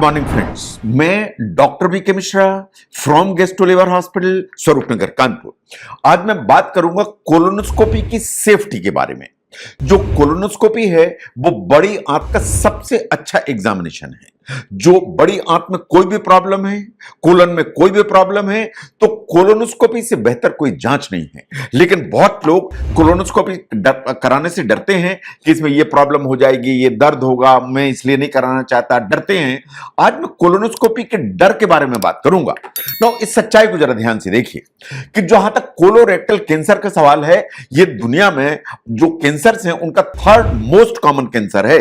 Morning friends, मैं doctor V K Mishra from gastro liver hospital Swaroopnagar Kanpur. आज मैं बात करूंगा कोलोनोस्कोपी की सेफ्टी के बारे में। जो कोलोनोस्कोपी है वो बड़ी आंत का सबसे अच्छा एग्जामिनेशन है। जो बड़ी आंत में कोई भी प्रॉब्लम है, कोलन में कोई भी प्रॉब्लम है, तो कोलोनोस्कोपी से बेहतर कोई जांच नहीं है। लेकिन बहुत लोग कोलोनोस्कोपी कराने से डरते हैं कि इसमें ये प्रॉब्लम हो जाएगी, ये दर्द होगा, मैं इसलिए नहीं कराना चाहता, डरते हैं। आज मैं कोलोनोस्कोपी के डर के बारे में बात करूंगा। तो इस सच्चाई को जरा ध्यान से देखिए कि जहां तक कोलोरेक्टल कैंसर का सवाल है, ये दुनिया में जो कैंसर हैं उनका थर्ड मोस्ट कॉमन कैंसर है।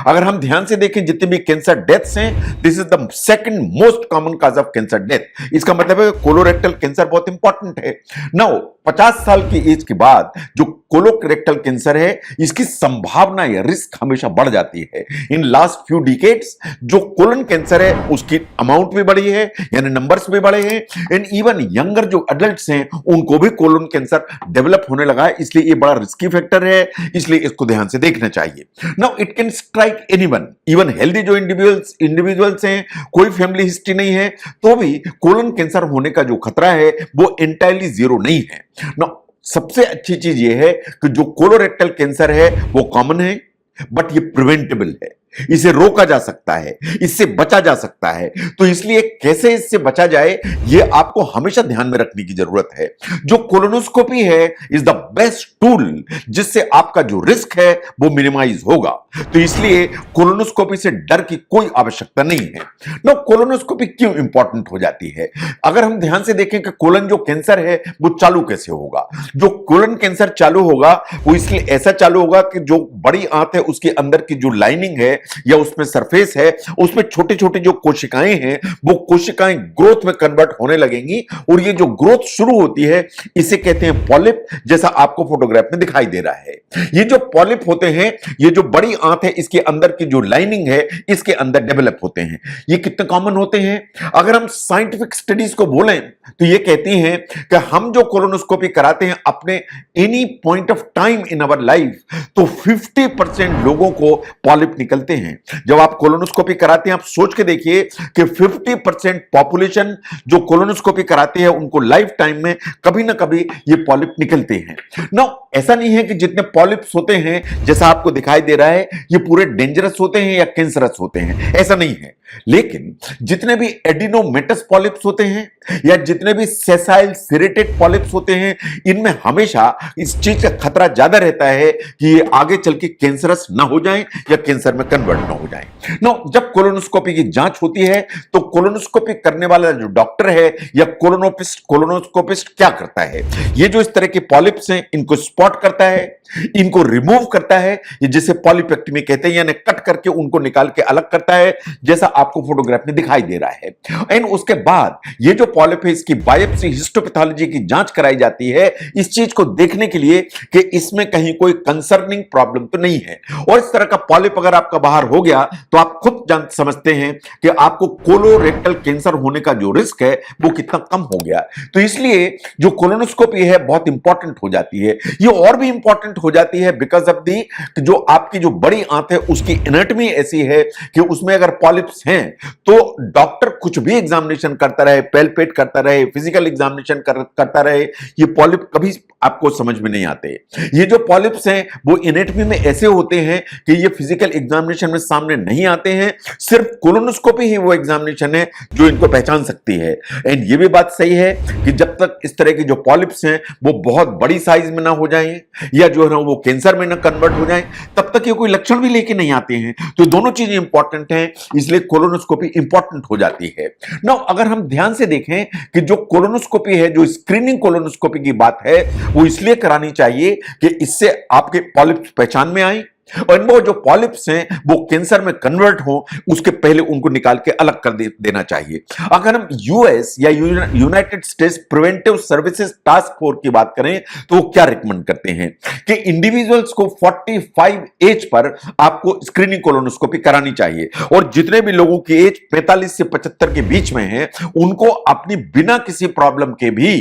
अगर हम ध्यान से देखें जितने भी कैंसर डेथ्स हैं, this is the second most common cause of cancer death. इसका मतलब है कोलोरेक्टल कैंसर बहुत इंपॉर्टेंट है। नाउ 50 साल की एज के बाद जो कोलोरेक्टल कैंसर है, इसकी संभावना या रिस्क हमेशा बढ़ जाती है। इन लास्ट फ्यू डिकेड्स जो कोलन कैंसर है उसकी अमाउंट भी बढ़ी है, यानी नंबर्स भी बढ़े हैं। एंड इवन यंगर जो एडल्ट्स हैं उनको भी कोलन कैंसर डेवलप होने लगा है, इसलिए ये बड़ा रिस्की फैक्टर है, इसलिए इसको ध्यान से देखना चाहिए। Now it can strike anyone, even healthy जो इंडिविजुअल्स हैं, कोई फैमिली हिस्ट्री नहीं है, तो भी कोलन कैंसर होने का जो खतरा है वो एंटायरली जीरो नहीं है। ना सबसे अच्छी चीज ये है कि जो कोलोरेक्टल कैंसर है वो कॉमन है, बट ये प्रिवेंटेबल है, इसे रोका जा सकता है, इससे बचा जा सकता है। तो इसलिए कैसे इससे बचा जाए ये आपको हमेशा ध्यान में रखने की जरूरत है। जो कोलोनोस्कोपी है इज द बेस्ट टूल जिससे आपका जो रिस्क है वो मिनिमाइज होगा। तो इसलिए कोलोनोस्कोपी से डर की कोई आवश्यकता नहीं है। नो, कोलोनोस्कोपी क्यों इंपॉर्टेंट हो जाती है? अगर हम ध्यान से देखें कि कोलन जो कैंसर है वो चालू कैसे होगा। जो कोलन कैंसर चालू होगा वो इसलिए ऐसा चालू होगा कि जो बड़ी आंत है उसके अंदर की जो लाइनिंग है या उसमें सरफेस है, उसमें छोटे छोटे जो कोशिकाएं हैं वो कोशिकाएं ग्रोथ में कन्वर्ट होने लगेंगी, और ये जो ग्रोथ शुरू होती है इसे कहते हैं पॉलिप, जैसा आपको फोटोग्राफ में दिखाई दे रहा है। ये जो पॉलिप होते हैं, ये जो बड़ी आंत है इसके अंदर की जो लाइनिंग है इसके अंदर डेवलप होते हैं। ये कितने कॉमन होते हैं? अगर हम साइंटिफिक स्टडीज को बोलें तो ये कहती हैं कि हम जो कोलोनोस्कोपी कराते हैं अपने any point of time in our life, तो 50% लोगों को पॉलिप निकलते हैं। जब आप कोलोनोस्कोपी कराते हैं आप सोच के देखिए कि 50% पॉपुलेशन जो कोलोनोस्कोपी कराते हैं उनको लाइफ टाइम में कभी ना कभी ये पॉलिप निकलते हैं। ना ऐसा नहीं है कि जितने पॉलिप्स होते हैं जैसा आपको दिखाई दे रहा है ये पूरे डेंजरस होते हैं या कैंसरस होते हैं, ऐसा नहीं है। लेकिन जितने भी एडिनोमेटस पॉलिप्स होते हैं या जितने भी सेसाइल सेरेटेड पॉलिप्स होते हैं, इनमें हमेशा इस चीज का खतरा ज्यादा रहता है कि ये आगे चल के कैंसरस ना हो जाएं या कैंसर में कन्वर्ट ना हो जाएं। नो, जब कोलोनोस्कोपी की जांच होती है तो कोलोनोस्कोपी करने वाला जो डॉक्टर है या कोलोनोस्कोपिस्ट क्या करता है? ये जो इस तरह के पॉलिप्स हैं इनको स्पॉट करता है, इनको रिमूव करता है, ये जिसे पॉलिपेक्टमी कहते हैं, यानी कट करके उनको निकाल के अलग करता है, जैसा आपको फोटोग्राफ में दिखाई दे रहा है। एंड उसके बाद ये जो पॉलिप है इसकी बायोप्सी हिस्टोपैथोलॉजी की जांच कराई जाती है इस चीज को देखने के लिए कि इसमें कहीं कोई कंसर्निंग प्रॉब्लम तो नहीं है। और इस तरह का पॉलिप अगर आपका बाहर हो गया तो आप खुद समझते हैं कि आपको कोलोरेक्टल कैंसर होने का जो रिस्क है वो कितना कम हो गया। तो इसलिए जो कोलोनोस्कोपी है बहुत इंपॉर्टेंट हो जाती है। ये और भी इंपॉर्टेंट हो जाती है बिकॉज ऑफ दी जो आपकी जो बड़ी आंत है उसकी एनाटॉमी ऐसी है कि उसमें अगर पॉलिप्स हैं तो डॉक्टर कुछ भी एग्जामिनेशन करता रहे, पैल्पेट करता रहे, फिजिकल एग्जामिनेशन करता रहे, ये पॉलिप कभी आपको समझ में नहीं आते। ये जो पॉलिप्स हैं वो एनाटॉमी में ऐसे होते हैं कि ये फिजिकल एग्जामिनेशन में सामने नहीं आते हैं, सिर्फ कोलोनोस्कोपी ही वो एग्जामिनेशन है जो इनको पहचान सकती है। एंड ये भी बात सही है कि जब तक इस तरह की जो पॉलिप्स हैं वो बहुत बड़ी साइज में ना हो जाएं या जो है ना वो कैंसर में ना कन्वर्ट हो जाएं, तब तक ये कोई लक्षण भी लेके नहीं आते हैं। तो दोनों चीजें इंपॉर्टेंट हैं, इसलिए कोलोनोस्कोपी इंपॉर्टेंट हो जाती है। नाउ अगर हम ध्यान से देखें कि जो कोलोनोस्कोपी है, जो स्क्रीनिंग कोलोनोस्कोपी की बात है, वो इसलिए करानी चाहिए कि इससे आपके पॉलिप्स पहचान में आए और वो जो पॉलिप्स हैं वो कैंसर में कन्वर्ट हो उसके पहले उनको निकाल के अलग कर देना चाहिए। अगर हम यूएस या United states preventive services task force की बात करें तो वो क्या रिकमेंड करते हैं कि इंडिविजुअल्स को 45 एज पर आपको स्क्रीनिंग कोलोनोस्कोपी करानी चाहिए, और जितने भी लोगों की एज 45 से 75 के बीच में है उनको अपनी बिना किसी प्रॉब्लम के भी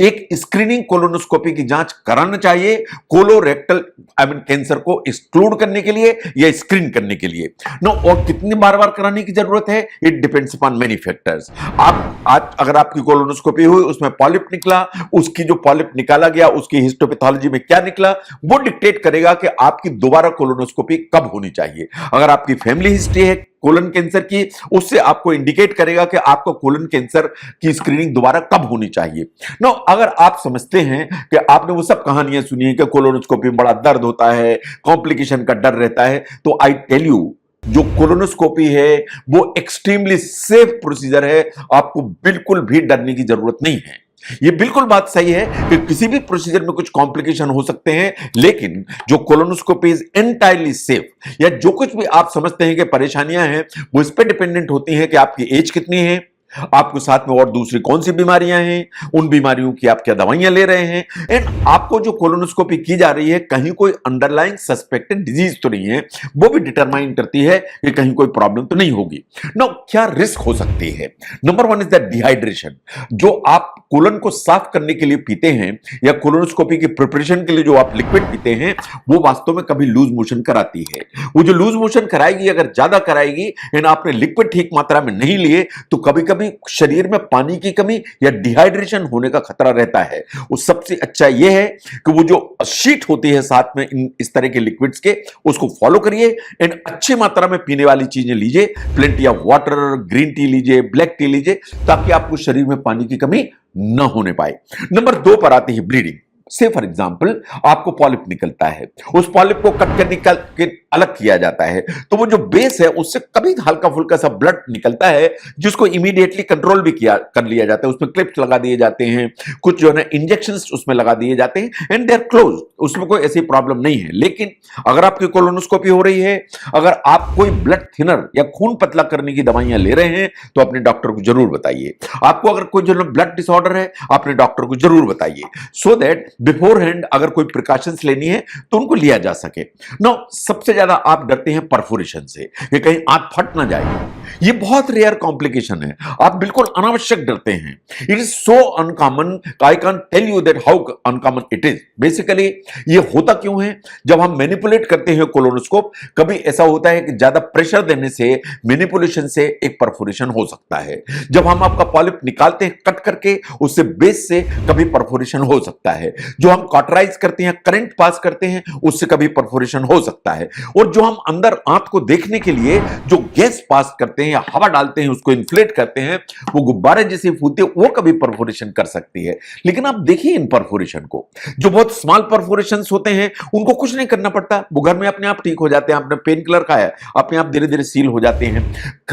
एक स्क्रीनिंग कोलोनोस्कोपी की जांच कराना चाहिए, कोलोरेक्टल कैंसर को एक्सक्लूड करने के लिए या स्क्रीन करने के लिए नो, और कितनी बार बार कराने की जरूरत है, it depends upon many factors. आप आज अगर आपकी कोलोनोस्कोपी हुई, उसमें पॉलिप निकला, उसकी जो पॉलिप निकाला गया उसकी हिस्टोपैथोलॉजी में क्या निकला, वो डिक्टेट करेगा कि आपकी दोबारा कोलोनोस्कोपी कब होनी चाहिए। अगर आपकी फैमिली हिस्ट्री है कोलन कैंसर की, उससे आपको इंडिकेट करेगा कि आपको कोलन कैंसर की स्क्रीनिंग दोबारा कब होनी चाहिए। नो, अगर आप समझते हैं कि आपने वो सब कहानियां सुनी है कि कोलोनोस्कोपी में बड़ा दर्द होता है, कॉम्प्लिकेशन का डर रहता है, तो आई टेल यू, जो कोलोनोस्कोपी है वो एक्सट्रीमली सेफ प्रोसीजर है, आपको बिल्कुल भी डरने की जरूरत नहीं है। ये बिल्कुल बात सही है कि किसी भी प्रोसीजर में कुछ कॉम्प्लिकेशन हो सकते हैं, लेकिन जो कोलोनोस्कोपी इज एंटायरली सेफ, या जो कुछ भी आप समझते हैं कि परेशानियां हैं वो इस पर डिपेंडेंट होती हैं कि आपकी एज कितनी है, आपको साथ में और दूसरी कौन सी बीमारियां हैं, उन बीमारियों की आप क्या दवाइयां ले रहे हैं, एंड आपको जो कोलोनोस्कोपी की जा रही है कहीं कोई अंडरलाइंग सस्पेक्टेड डिजीज तो नहीं है, वो भी डिटरमाइन करती है कि कहीं कोई प्रॉब्लम तो नहीं होगी। नो, क्या रिस्क हो सकती है? Number one is the dehydration. जो आप कोलन को साफ करने के लिए पीते हैं या कोलोनोस्कोपी की प्रिपरेशन के लिए जो आप लिक्विड पीते हैं, वो वास्तव में कभी लूज मोशन कराती है। वो जो लूज मोशन कराएगी, अगर ज्यादा कराएगी एंड आपने लिक्विड ठीक मात्रा में नहीं लिए, तो कभी कभी शरीर में पानी की कमी या डिहाइड्रेशन होने का खतरा रहता है। वो सबसे अच्छा यह है कि वो जो शीट होती है साथ में इस तरह के लिक्विड्स के, उसको फॉलो करिए एंड अच्छी मात्रा में पीने वाली चीजें लीजिए, plenty of water, green tea लीजिए, ब्लैक टी लीजिए, ताकि आपको शरीर में पानी की कमी न होने पाए। नंबर 2 पर आती है ब्लीडिंग। से फॉर एग्जाम्पल आपको पॉलिप निकलता है, उस पॉलिप को कट कर निकाल के अलग किया जाता है, तो वो जो बेस है उससे कभी हल्का फुल्का सा ब्लड निकलता है, जिसको इमीडिएटली कंट्रोल भी किया कर लिया जाता है। उसमें क्लिप्स लगा दिए जाते हैं, कुछ जो है इंजेक्शंस उसमें लगा दिए जाते हैं, एंड दे आर क्लोज, उसमें कोई ऐसी प्रॉब्लम नहीं है। लेकिन अगर आपकी कोलोनोस्कोपी हो रही है, अगर आप कोई ब्लड थिनर या खून पतला करने की दवाइयां ले रहे हैं, तो अपने डॉक्टर को जरूर बताइए। आपको अगर कोई जो ब्लड डिसऑर्डर है, अपने डॉक्टर को जरूर बताइए, सो दैट बिफोर हैंड अगर कोई प्रिकॉशंस लेनी है तो उनको लिया जा सके। नो, सबसे ज्यादा आप डरते हैं परफोरेशन से कि कहीं आंत फट ना जाए। ये बहुत रेयर कॉम्प्लिकेशन है, आप बिल्कुल अनावश्यक डरते हैं। It is so uncommon, I can tell you that how uncommon it is. Basically ये होता क्यों है? जब हम मैनिपुलेट करते हैं कोलोनोस्कोप, कभी ऐसा होता है कि ज्यादा प्रेशर देने से, मैनिपुलेशन से एक परफोरेशन हो सकता है। जब हम आपका पॉलिप निकालते हैं कट करके, उससे बेस से कभी परफोरेशन हो सकता है। जो हम कॉटराइज करते हैं, करंट पास करते हैं, उससे कभी परफोरेशन हो सकता है। और जो हम अंदर आंत को देखने के लिए जो गैस पास करते हैं या हवा डालते हैं, उसको इन्फ्लेट करते हैं, वो गुब्बारे जैसे फूलते हैं, वो कभी परफोरेशन कर सकती है। लेकिन आप देखिए इन परफोरेशन को, जो बहुत स्मॉल परफोरेशन होते हैं, उनको कुछ नहीं करना पड़ता, वो घर में अपने आप ठीक हो जाते हैं। आपने पेन किलर खाया, अपने आप धीरे धीरे सील हो जाते हैं।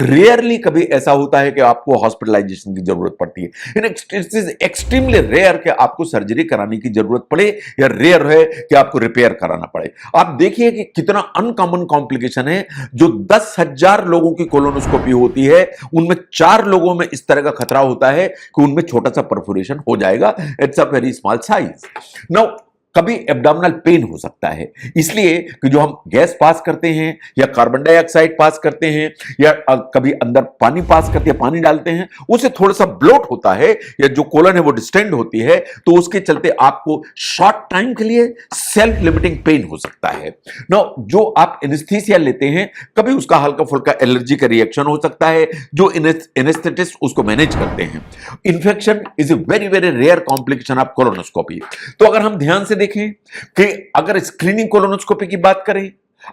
रेयरली कभी ऐसा होता है कि आपको हॉस्पिटलाइजेशन की जरूरत पड़ती है। इट इज एक्सट्रीमली रेयर कि आपको सर्जरी कराने की जरूरत पड़े, या रेयर है कि आपको रिपेयर कराना पड़े। आप देखिए कि कितना अनकॉमन कॉम्प्लिकेशन है। जो 10,000 लोगों की कोलोनोस्कोपी होती है, उनमें 4 लोगों में इस तरह का खतरा होता है कि उनमें छोटा सा परफोरेशन हो जाएगा। It's a very small size. Now, कभी एब्डोमिनल पेन हो सकता है, इसलिए कि जो हम गैस पास करते हैं या कार्बन डाइऑक्साइड पास करते हैं या कभी अंदर पानी पास करते हैं, पानी डालते हैं, उससे थोड़ा सा ब्लोट होता है या जो कोलन है वो डिस्टेंड होती है, तो उसके चलते आपको शॉर्ट टाइम के लिए सेल्फ लिमिटिंग पेन हो सकता है। नो, जो आप एनेस्थीसिया लेते हैं, कभी उसका हल्का फुल्का एलर्जी का रिएक्शन हो सकता है, जो एनेस्थेटिस्ट उसको मैनेज करते हैं। Infection is a very very rare complication of colonoscopy. तो अगर हम ध्यान से देखें कि अगर स्क्रीनिंग कोलोनोस्कोपी की बात करें,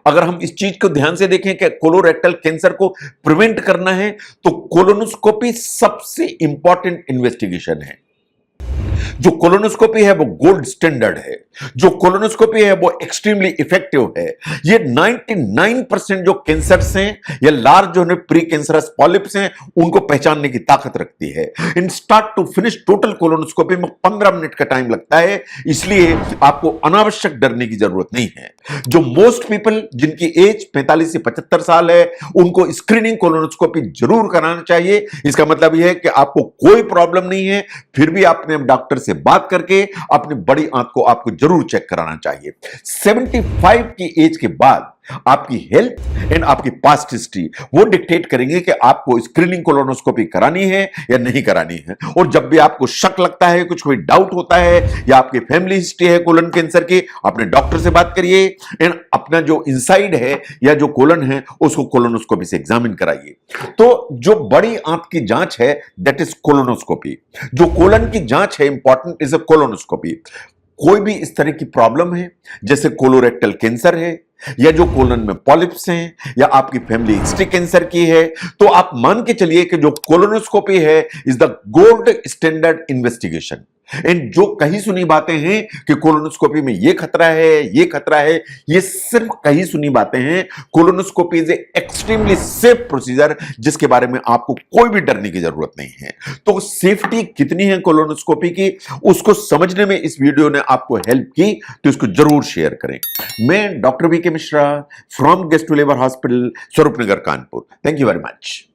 अगर हम इस चीज को ध्यान से देखें कि कोलोरेक्टल कैंसर को प्रिवेंट करना है, तो कोलोनोस्कोपी सबसे इंपॉर्टेंट इन्वेस्टिगेशन है। जो कोलोनोस्कोपी है वो गोल्ड स्टैंडर्ड है, जो कोलोनोस्कोपी है वो एक्सट्रीमली इफेक्टिव है। ये 99% जो कैंसर्स हैं या लार्ज जो है प्री कैंसरस पॉलिप्स हैं, उनको पहचानने की ताकत रखती है। In start to finish total colonoscopy में 15 मिनट का टाइम लगता है, इसलिए आपको अनावश्यक डरने की जरूरत नहीं है। जो मोस्ट पीपल जिनकी एज 45 से 75 साल है, उनको स्क्रीनिंग कोलोनोस्कोपी जरूर कराना चाहिए। इसका मतलब यह है कि आपको कोई प्रॉब्लम नहीं है, फिर भी आपने डॉक्टर से बात करके अपनी बड़ी आंत को आपको जरूर चेक कराना चाहिए। 75 की एज के बाद आपकी हेल्थ एंड आपकी पास्ट हिस्ट्री वो डिक्टेट करेंगे कि आपको स्क्रीनिंग कोलोनोस्कोपी करानी है या नहीं करानी है। और जब भी आपको शक लगता है, कुछ कोई डाउट होता है या आपकी फैमिली हिस्ट्री है कोलन कैंसर की, अपने डॉक्टर से बात करिए एंड अपना जो इनसाइड है या जो कोलन है उसको कोलोनोस्कोपी से एग्जामिन कराइए। तो जो बड़ी आंत की जांच है दैट इज कोलोनोस्कोपी। जो कोलन की जांच है इंपॉर्टेंट इज अ कोलोनोस्कोपी। कोई भी इस तरह की प्रॉब्लम है जैसे कोलोरेक्टल कैंसर है या जो कोलन में पॉलिप्स हैं या आपकी फैमिली हिस्ट्री कैंसर की है, तो आप मान के चलिए कि जो कोलोनोस्कोपी है is the gold standard investigation. And जो कही सुनी बातें हैं कि कोलोनोस्कोपी में ये खतरा है, ये खतरा है, ये सिर्फ कही सुनी बातें हैं। Colonoscopy is extremely safe procedure जिसके बारे में आपको कोई भी डरने की जरूरत नहीं है। तो सेफ्टी कितनी है कोलोनोस्कोपी की, उसको समझने में इस वीडियो ने आपको हेल्प की, तो इसको जरूर शेयर करें। मैं doctor V K Mishra from gastro लेबर hospital, Swaroopnagar, Kanpur. Thank you very much.